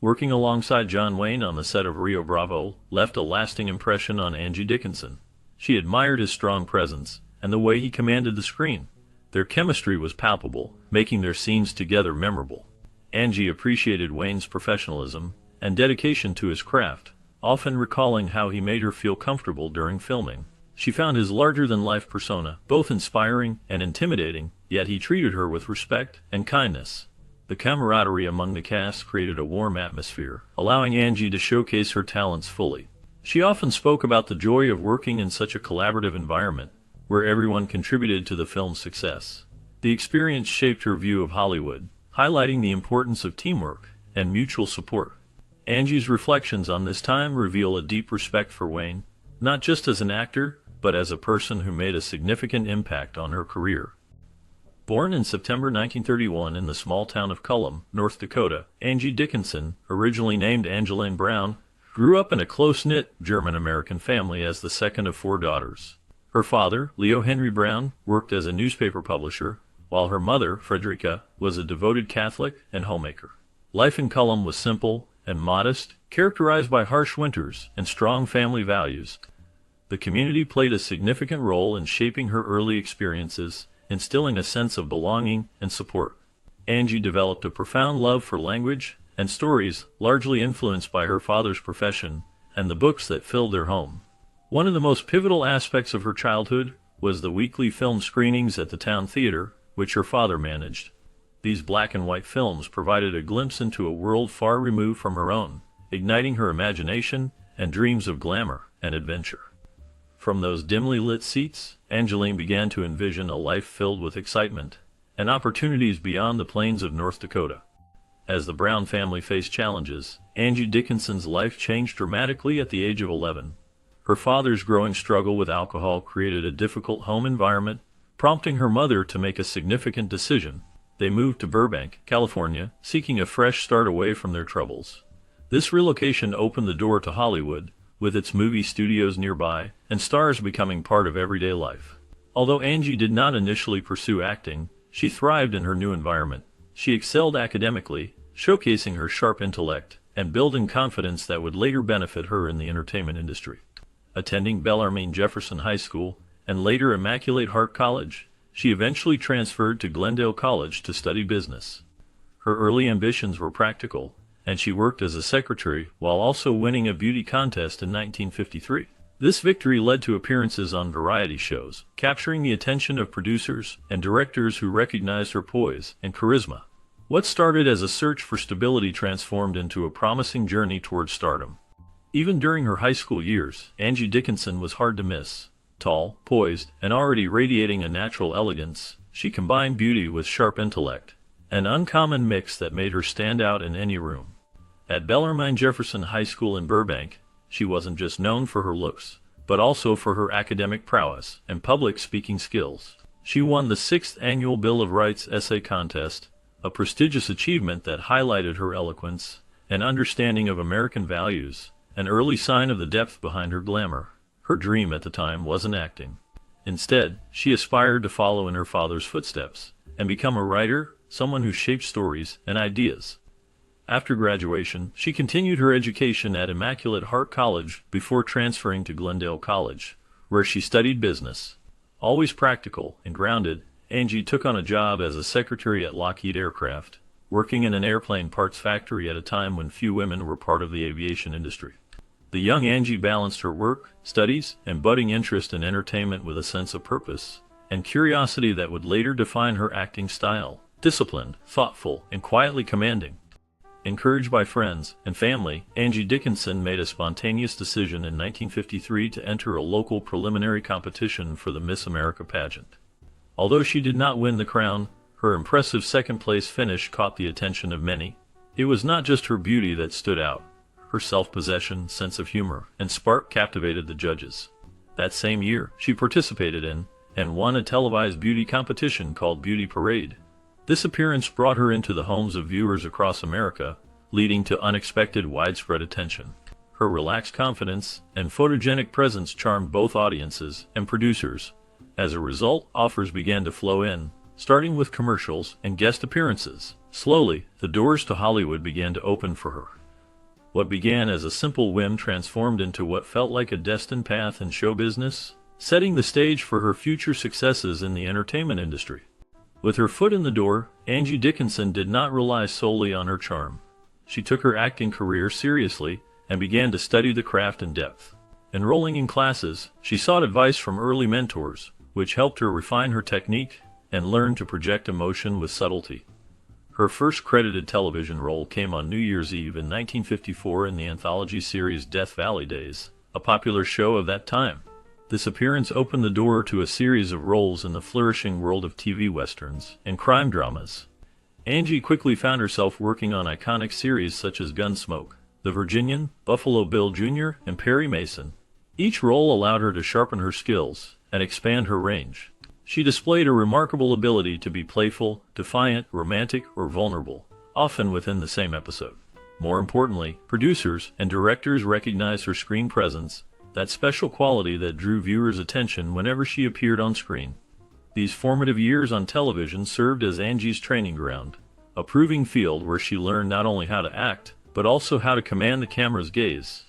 Working alongside John Wayne on the set of Rio Bravo left a lasting impression on Angie Dickinson. She admired his strong presence and the way he commanded the screen. Their chemistry was palpable, making their scenes together memorable. Angie appreciated Wayne's professionalism and dedication to his craft, often recalling how he made her feel comfortable during filming. She found his larger-than-life persona both inspiring and intimidating, yet he treated her with respect and kindness. The camaraderie among the cast created a warm atmosphere, allowing Angie to showcase her talents fully. She often spoke about the joy of working in such a collaborative environment, where everyone contributed to the film's success. The experience shaped her view of Hollywood, highlighting the importance of teamwork and mutual support. Angie's reflections on this time reveal a deep respect for Wayne, not just as an actor, but as a person who made a significant impact on her career. Born in September 1931 in the small town of Cullum, North Dakota, Angie Dickinson, originally named Angeline Brown, grew up in a close-knit German-American family as the second of four daughters. Her father, Leo Henry Brown, worked as a newspaper publisher, while her mother, Frederica, was a devoted Catholic and homemaker. Life in Cullum was simple and modest, characterized by harsh winters and strong family values. The community played a significant role in shaping her early experiences, instilling a sense of belonging and support. Angie developed a profound love for language and stories, largely influenced by her father's profession and the books that filled their home. One of the most pivotal aspects of her childhood was the weekly film screenings at the town theater, which her father managed. These black and white films provided a glimpse into a world far removed from her own, igniting her imagination and dreams of glamour and adventure. From those dimly lit seats, Angeline began to envision a life filled with excitement and opportunities beyond the plains of North Dakota. As the Brown family faced challenges, Angie Dickinson's life changed dramatically at the age of 11. Her father's growing struggle with alcohol created a difficult home environment, prompting her mother to make a significant decision. They moved to Burbank, California, seeking a fresh start away from their troubles. This relocation opened the door to Hollywood, with its movie studios nearby and stars becoming part of everyday life. Although Angie did not initially pursue acting, she thrived in her new environment. She excelled academically, showcasing her sharp intellect and building confidence that would later benefit her in the entertainment industry. Attending Bellarmine Jefferson High School and later Immaculate Heart College, she eventually transferred to Glendale College to study business. Her early ambitions were practical, and she worked as a secretary while also winning a beauty contest in 1953. This victory led to appearances on variety shows, capturing the attention of producers and directors who recognized her poise and charisma. What started as a search for stability transformed into a promising journey toward stardom. Even during her high school years, Angie Dickinson was hard to miss. Tall, poised, and already radiating a natural elegance, she combined beauty with sharp intellect, an uncommon mix that made her stand out in any room. At Bellarmine Jefferson High School in Burbank, she wasn't just known for her looks, but also for her academic prowess and public speaking skills. She won the 6th Annual Bill of Rights Essay Contest, a prestigious achievement that highlighted her eloquence and understanding of American values, an early sign of the depth behind her glamour. Her dream at the time wasn't acting. Instead, she aspired to follow in her father's footsteps and become a writer, someone who shaped stories and ideas. After graduation, she continued her education at Immaculate Heart College before transferring to Glendale College, where she studied business. Always practical and grounded, Angie took on a job as a secretary at Lockheed Aircraft, working in an airplane parts factory at a time when few women were part of the aviation industry. The young Angie balanced her work, studies, and budding interest in entertainment with a sense of purpose and curiosity that would later define her acting style. Disciplined, thoughtful, and quietly commanding. Encouraged by friends and family, Angie Dickinson made a spontaneous decision in 1953 to enter a local preliminary competition for the Miss America pageant. Although she did not win the crown, her impressive second-place finish caught the attention of many. It was not just her beauty that stood out. Her self-possession, sense of humor, and spark captivated the judges. That same year, she participated in and won a televised beauty competition called Beauty Parade. This appearance brought her into the homes of viewers across America, leading to unexpected widespread attention. Her relaxed confidence and photogenic presence charmed both audiences and producers. As a result, offers began to flow in, starting with commercials and guest appearances. Slowly, the doors to Hollywood began to open for her. What began as a simple whim transformed into what felt like a destined path in show business, setting the stage for her future successes in the entertainment industry. With her foot in the door, Angie Dickinson did not rely solely on her charm. She took her acting career seriously and began to study the craft in depth. Enrolling in classes, she sought advice from early mentors, which helped her refine her technique and learn to project emotion with subtlety. Her first credited television role came on New Year's Eve in 1954 in the anthology series Death Valley Days, a popular show of that time. This appearance opened the door to a series of roles in the flourishing world of TV westerns and crime dramas. Angie quickly found herself working on iconic series such as Gunsmoke, The Virginian, Buffalo Bill Jr., and Perry Mason. Each role allowed her to sharpen her skills and expand her range. She displayed a remarkable ability to be playful, defiant, romantic, or vulnerable, often within the same episode. More importantly, producers and directors recognized her screen presence, that special quality that drew viewers' attention whenever she appeared on screen. These formative years on television served as Angie's training ground, a proving field where she learned not only how to act, but also how to command the camera's gaze.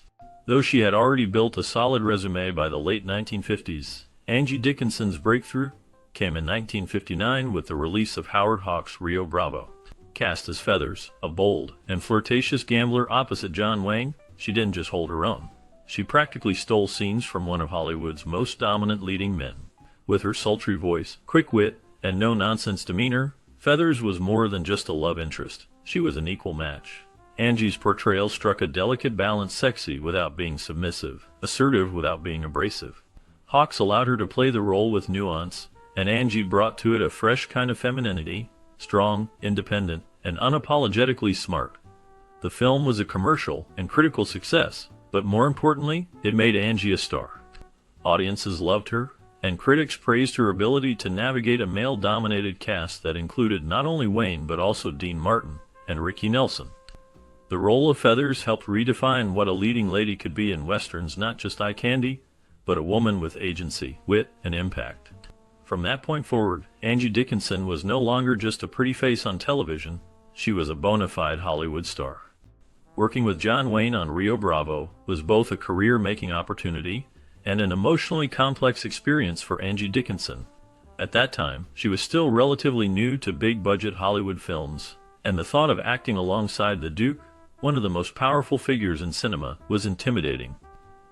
Though she had already built a solid resume by the late 1950s, Angie Dickinson's breakthrough came in 1959 with the release of Howard Hawks' Rio Bravo. Cast as Feathers, a bold and flirtatious gambler opposite John Wayne, she didn't just hold her own. She practically stole scenes from one of Hollywood's most dominant leading men. With her sultry voice, quick wit, and no-nonsense demeanor, Feathers was more than just a love interest. She was an equal match. Angie's portrayal struck a delicate balance, sexy without being submissive, assertive without being abrasive. Hawks allowed her to play the role with nuance, and Angie brought to it a fresh kind of femininity, strong, independent, and unapologetically smart. The film was a commercial and critical success, but more importantly, it made Angie a star. Audiences loved her, and critics praised her ability to navigate a male-dominated cast that included not only Wayne but also Dean Martin and Ricky Nelson. The role of Feathers helped redefine what a leading lady could be in westerns, not just eye candy, but a woman with agency, wit, and impact. From that point forward, Angie Dickinson was no longer just a pretty face on television, she was a bona fide Hollywood star. Working with John Wayne on Rio Bravo was both a career-making opportunity and an emotionally complex experience for Angie Dickinson. At that time, she was still relatively new to big-budget Hollywood films, and the thought of acting alongside the Duke, one of the most powerful figures in cinema, was intimidating.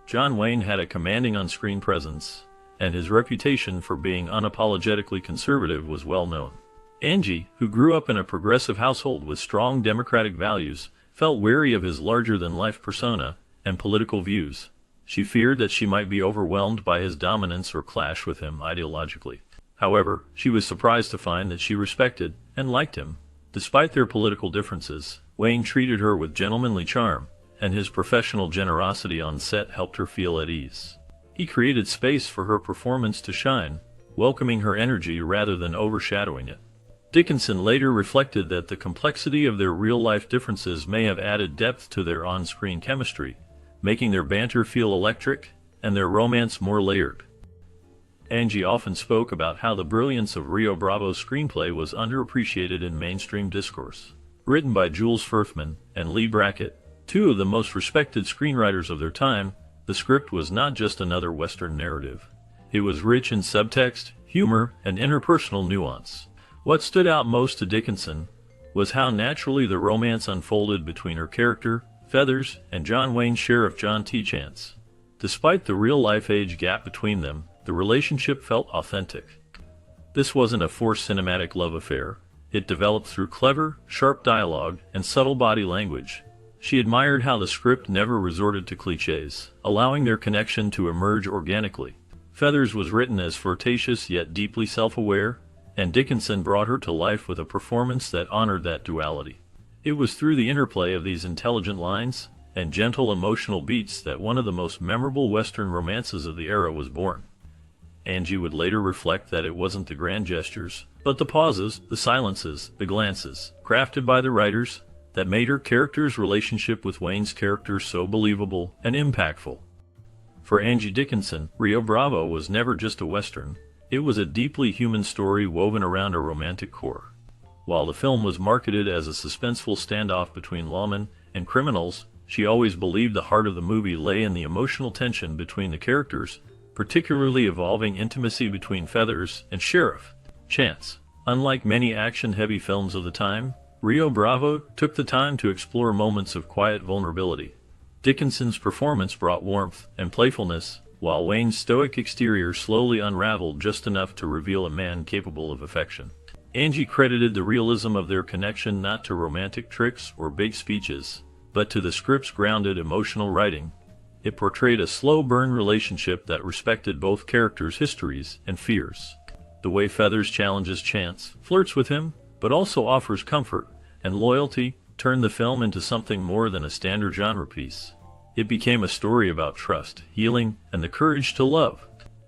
John Wayne had a commanding on-screen presence, and his reputation for being unapologetically conservative was well known. Angie, who grew up in a progressive household with strong democratic values, felt wary of his larger-than-life persona and political views. She feared that she might be overwhelmed by his dominance or clash with him ideologically. However, she was surprised to find that she respected and liked him. Despite their political differences, Wayne treated her with gentlemanly charm, and his professional generosity on set helped her feel at ease. He created space for her performance to shine, welcoming her energy rather than overshadowing it. Dickinson later reflected that the complexity of their real-life differences may have added depth to their on-screen chemistry, making their banter feel electric and their romance more layered. Angie often spoke about how the brilliance of Rio Bravo's screenplay was underappreciated in mainstream discourse. Written by Jules Furthman and Lee Brackett, two of the most respected screenwriters of their time, the script was not just another Western narrative. It was rich in subtext, humor, and interpersonal nuance. What stood out most to Dickinson was how naturally the romance unfolded between her character, Feathers, and John Wayne's sheriff John T. Chance. Despite the real-life age gap between them, the relationship felt authentic. This wasn't a forced cinematic love affair. It developed through clever, sharp dialogue and subtle body language. She admired how the script never resorted to cliches, allowing their connection to emerge organically. Feathers was written as flirtatious yet deeply self-aware, and Dickinson brought her to life with a performance that honored that duality. It was through the interplay of these intelligent lines and gentle emotional beats that one of the most memorable Western romances of the era was born. Angie would later reflect that it wasn't the grand gestures, but the pauses, the silences, the glances, crafted by the writers, that made her character's relationship with Wayne's character so believable and impactful. For Angie Dickinson, Rio Bravo was never just a Western. It was a deeply human story woven around a romantic core. While the film was marketed as a suspenseful standoff between lawmen and criminals, She always believed the heart of the movie lay in the emotional tension between the characters, particularly evolving intimacy between Feathers and Sheriff Chance. Unlike many action-heavy films of the time, Rio Bravo took the time to explore moments of quiet vulnerability. Dickinson's performance brought warmth and playfulness, while Wayne's stoic exterior slowly unraveled just enough to reveal a man capable of affection. Angie credited the realism of their connection not to romantic tricks or big speeches, but to the script's grounded emotional writing. It portrayed a slow-burn relationship that respected both characters' histories and fears. The way Feathers challenges Chance, flirts with him, but also offers comfort and loyalty, turned the film into something more than a standard genre piece. It became a story about trust, healing, and the courage to love.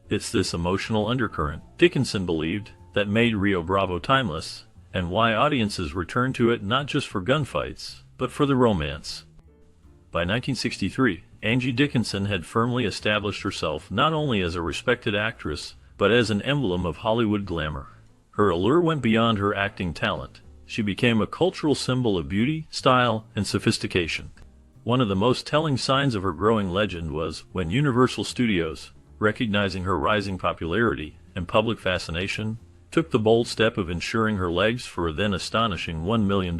It's this emotional undercurrent, Dickinson believed, that made Rio Bravo timeless, and why audiences return to it not just for gunfights, but for the romance. By 1963, Angie Dickinson had firmly established herself not only as a respected actress, but as an emblem of Hollywood glamour. Her allure went beyond her acting talent. She became a cultural symbol of beauty, style, and sophistication. One of the most telling signs of her growing legend was when Universal Studios, recognizing her rising popularity and public fascination, took the bold step of insuring her legs for a then astonishing $1 million.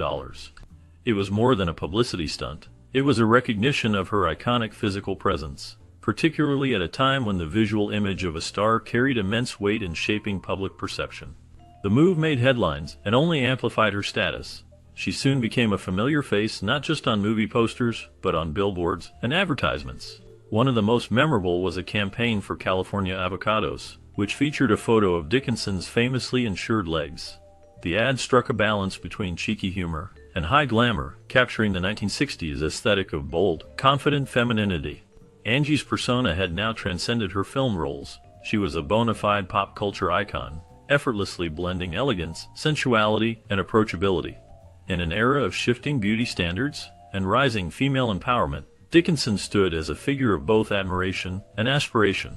It was more than a publicity stunt. It was a recognition of her iconic physical presence, particularly at a time when the visual image of a star carried immense weight in shaping public perception. The move made headlines and only amplified her status. She soon became a familiar face not just on movie posters, but on billboards and advertisements. One of the most memorable was a campaign for California avocados, which featured a photo of Dickinson's famously insured legs. The ad struck a balance between cheeky humor and high glamour, capturing the 1960s aesthetic of bold, confident femininity. Angie's persona had now transcended her film roles. She was a bona fide pop culture icon, effortlessly blending elegance, sensuality, and approachability. In an era of shifting beauty standards and rising female empowerment, Dickinson stood as a figure of both admiration and aspiration.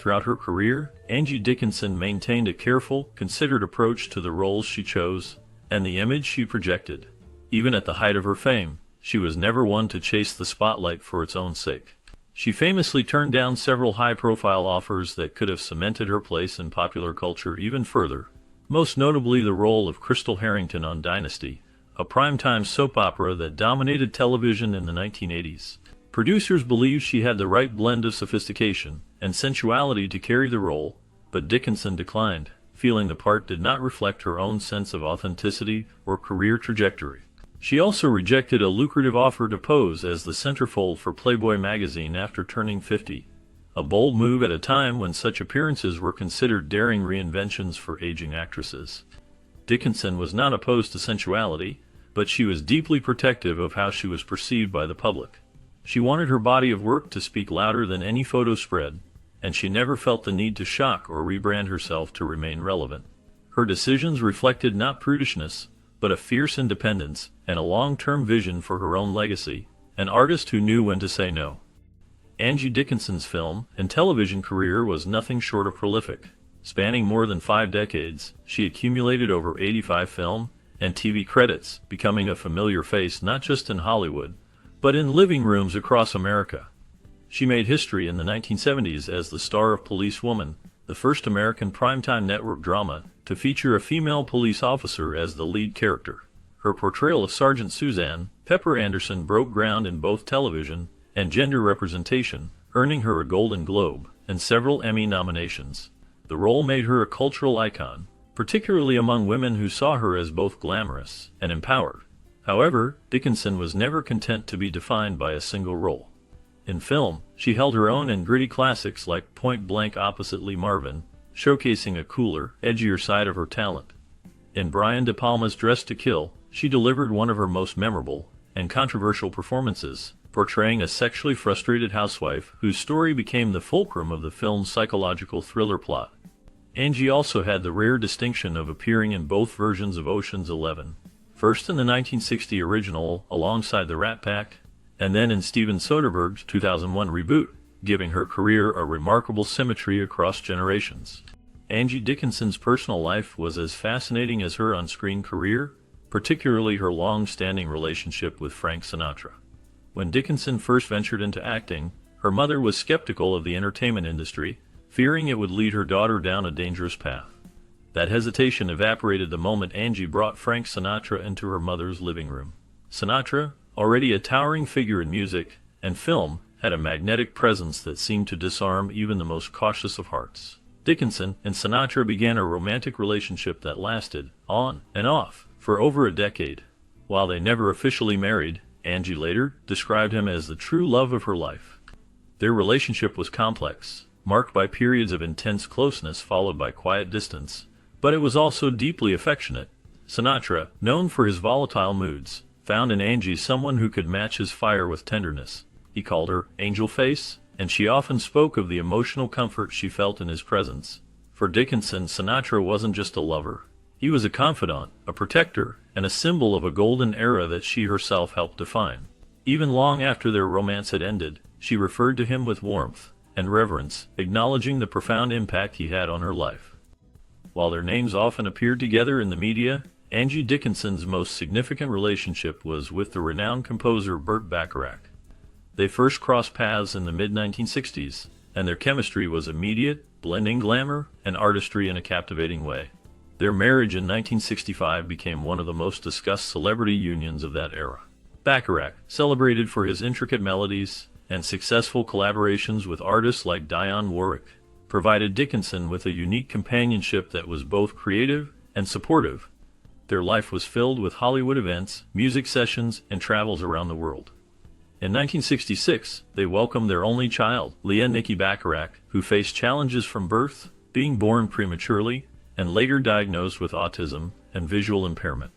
Throughout her career, Angie Dickinson maintained a careful, considered approach to the roles she chose and the image she projected. Even at the height of her fame, she was never one to chase the spotlight for its own sake. She famously turned down several high-profile offers that could have cemented her place in popular culture even further, most notably the role of Crystal Harrington on Dynasty, a primetime soap opera that dominated television in the 1980s. Producers believed she had the right blend of sophistication and sensuality to carry the role, but Dickinson declined, feeling the part did not reflect her own sense of authenticity or career trajectory. She also rejected a lucrative offer to pose as the centerfold for Playboy magazine after turning 50, a bold move at a time when such appearances were considered daring reinventions for aging actresses. Dickinson was not opposed to sensuality, but she was deeply protective of how she was perceived by the public. She wanted her body of work to speak louder than any photo spread, and she never felt the need to shock or rebrand herself to remain relevant. Her decisions reflected not prudishness, but a fierce independence and a long-term vision for her own legacy, an artist who knew when to say no. Angie Dickinson's film and television career was nothing short of prolific. Spanning more than 5 decades, she accumulated over 85 film and TV credits, becoming a familiar face not just in Hollywood, but in living rooms across America. She made history in the 1970s as the star of Police Woman, the first American primetime network drama to feature a female police officer as the lead character. Her portrayal of Sergeant Suzanne Pepper Anderson broke ground in both television and gender representation, earning her a Golden Globe and several Emmy nominations. The role made her a cultural icon, particularly among women who saw her as both glamorous and empowered. However, Dickinson was never content to be defined by a single role. In film, she held her own in gritty classics like Point Blank opposite Lee Marvin, showcasing a cooler, edgier side of her talent. In Brian De Palma's Dressed to Kill, she delivered one of her most memorable and controversial performances, portraying a sexually frustrated housewife whose story became the fulcrum of the film's psychological thriller plot. Angie also had the rare distinction of appearing in both versions of Ocean's 11, first in the 1960 original alongside the Rat Pack, and then in Steven Soderbergh's 2001 reboot, giving her career a remarkable symmetry across generations. Angie Dickinson's personal life was as fascinating as her on-screen career, particularly her long-standing relationship with Frank Sinatra. When Dickinson first ventured into acting, her mother was skeptical of the entertainment industry, fearing it would lead her daughter down a dangerous path. That hesitation evaporated the moment Angie brought Frank Sinatra into her mother's living room. Sinatra, already a towering figure in music and film, had a magnetic presence that seemed to disarm even the most cautious of hearts. Dickinson and Sinatra began a romantic relationship that lasted, on and off, for over a decade. While they never officially married, Angie later described him as the true love of her life. Their relationship was complex, marked by periods of intense closeness followed by quiet distance, but it was also deeply affectionate. Sinatra, known for his volatile moods, found in Angie someone who could match his fire with tenderness. He called her Angel Face, and she often spoke of the emotional comfort she felt in his presence. For Dickinson, Sinatra wasn't just a lover. He was a confidant, a protector, and a symbol of a golden era that she herself helped define. Even long after their romance had ended, she referred to him with warmth and reverence, acknowledging the profound impact he had on her life. While their names often appeared together in the media, Angie Dickinson's most significant relationship was with the renowned composer Burt Bacharach. They first crossed paths in the mid-1960s, and their chemistry was immediate, blending glamour and artistry in a captivating way. Their marriage in 1965 became one of the most discussed celebrity unions of that era. Bacharach, celebrated for his intricate melodies and successful collaborations with artists like Dionne Warwick, provided Dickinson with a unique companionship that was both creative and supportive. Their life was filled with Hollywood events, music sessions, and travels around the world. In 1966, they welcomed their only child, Leah Nikki Bacharach, who faced challenges from birth, being born prematurely, and later diagnosed with autism and visual impairment.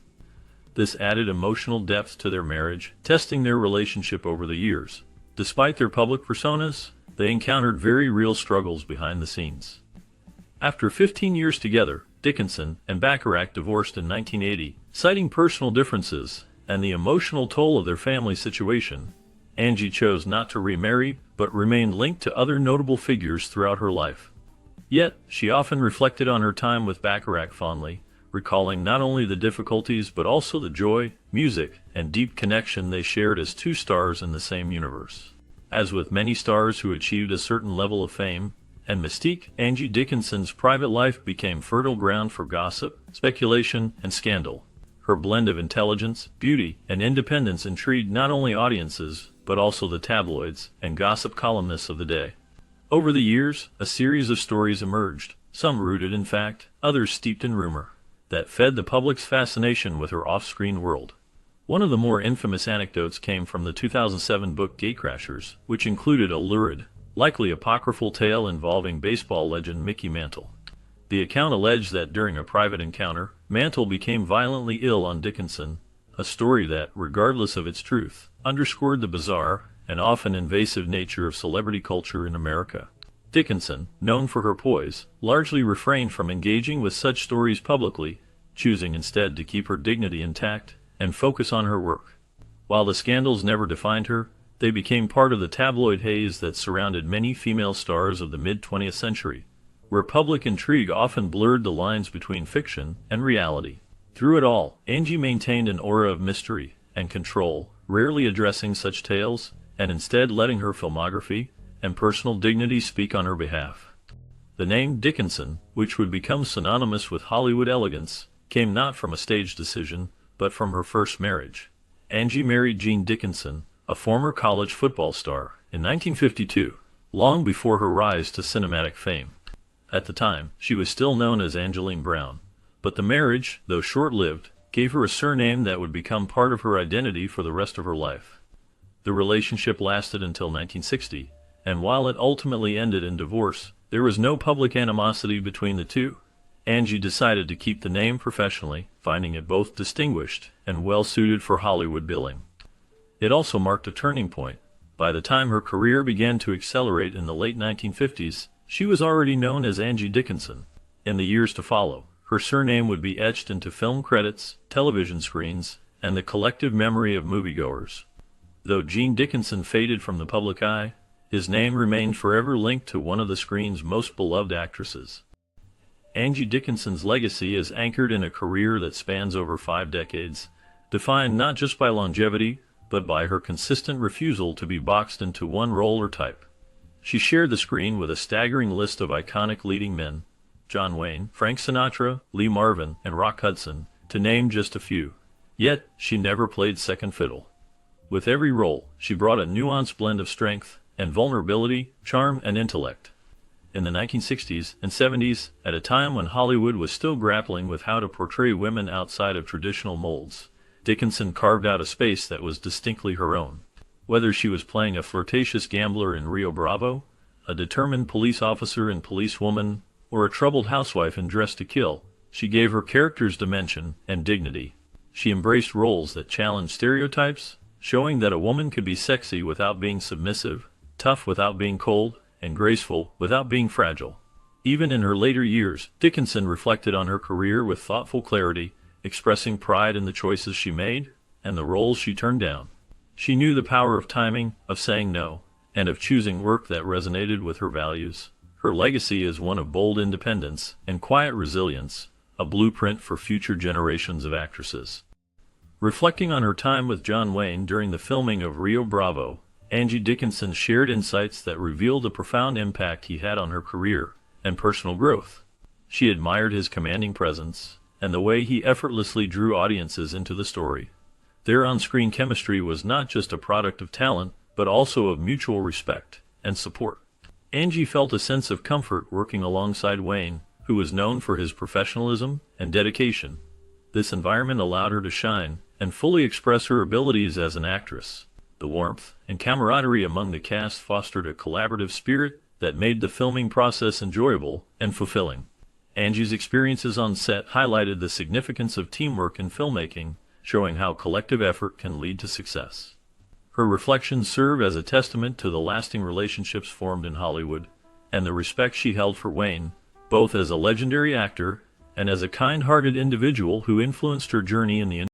This added emotional depth to their marriage, testing their relationship over the years. Despite their public personas, they encountered very real struggles behind the scenes. After 15 years together, Dickinson and Bacharach divorced in 1980, citing personal differences and the emotional toll of their family situation. Angie chose not to remarry, but remained linked to other notable figures throughout her life. Yet, she often reflected on her time with Bacharach fondly, recalling not only the difficulties but also the joy, music, and deep connection they shared as two stars in the same universe. As with many stars who achieved a certain level of fame and mystique, Angie Dickinson's private life became fertile ground for gossip, speculation, and scandal. Her blend of intelligence, beauty, and independence intrigued not only audiences, but also the tabloids and gossip columnists of the day. Over the years, a series of stories emerged, some rooted in fact, others steeped in rumor, that fed the public's fascination with her off-screen world. One of the more infamous anecdotes came from the 2007 book Gatecrashers, which included a lurid, likely apocryphal tale involving baseball legend Mickey Mantle. The account alleged that during a private encounter, Mantle became violently ill on Dickinson, a story that, regardless of its truth, underscored the bizarre and often invasive nature of celebrity culture in America. Dickinson, known for her poise, largely refrained from engaging with such stories publicly, choosing instead to keep her dignity intact and focus on her work. While the scandals never defined her, they became part of the tabloid haze that surrounded many female stars of the mid-20th century, where public intrigue often blurred the lines between fiction and reality. Through it all, Angie maintained an aura of mystery and control, rarely addressing such tales, and instead letting her filmography and personal dignity speak on her behalf. The name Dickinson, which would become synonymous with Hollywood elegance, came not from a stage decision, but from her first marriage. Angie married Gene Dickinson, a former college football star, in 1952, long before her rise to cinematic fame. At the time, she was still known as Angeline Brown, but the marriage, though short-lived, gave her a surname that would become part of her identity for the rest of her life. The relationship lasted until 1960, and while it ultimately ended in divorce, there was no public animosity between the two. Angie decided to keep the name professionally, finding it both distinguished and well-suited for Hollywood billing. It also marked a turning point. By the time her career began to accelerate in the late 1950s, she was already known as Angie Dickinson. In the years to follow, her surname would be etched into film credits, television screens, and the collective memory of moviegoers. Though Gene Dickinson faded from the public eye, his name remained forever linked to one of the screen's most beloved actresses. Angie Dickinson's legacy is anchored in a career that spans over 5 decades, defined not just by longevity, but by her consistent refusal to be boxed into one role or type. She shared the screen with a staggering list of iconic leading men: John Wayne, Frank Sinatra, Lee Marvin, and Rock Hudson, to name just a few. Yet, she never played second fiddle. With every role, she brought a nuanced blend of strength and vulnerability, charm and intellect. In the 1960s and 70s, at a time when Hollywood was still grappling with how to portray women outside of traditional molds, Dickinson carved out a space that was distinctly her own. Whether she was playing a flirtatious gambler in Rio Bravo, a determined police officer in Policewoman, or a troubled housewife in Dressed to Kill, she gave her characters dimension and dignity. She embraced roles that challenged stereotypes, showing that a woman could be sexy without being submissive, tough without being cold, and graceful without being fragile. Even in her later years, Dickinson reflected on her career with thoughtful clarity, expressing pride in the choices she made and the roles she turned down. She knew the power of timing, of saying no, and of choosing work that resonated with her values. Her legacy is one of bold independence and quiet resilience, a blueprint for future generations of actresses. Reflecting on her time with John Wayne during the filming of Rio Bravo, Angie Dickinson shared insights that revealed the profound impact he had on her career and personal growth. She admired his commanding presence and the way he effortlessly drew audiences into the story. Their on-screen chemistry was not just a product of talent, but also of mutual respect and support. Angie felt a sense of comfort working alongside Wayne, who was known for his professionalism and dedication. This environment allowed her to shine and fully express her abilities as an actress. The warmth and camaraderie among the cast fostered a collaborative spirit that made the filming process enjoyable and fulfilling. Angie's experiences on set highlighted the significance of teamwork in filmmaking, showing how collective effort can lead to success. Her reflections serve as a testament to the lasting relationships formed in Hollywood, and the respect she held for Wayne, both as a legendary actor and as a kind-hearted individual who influenced her journey in the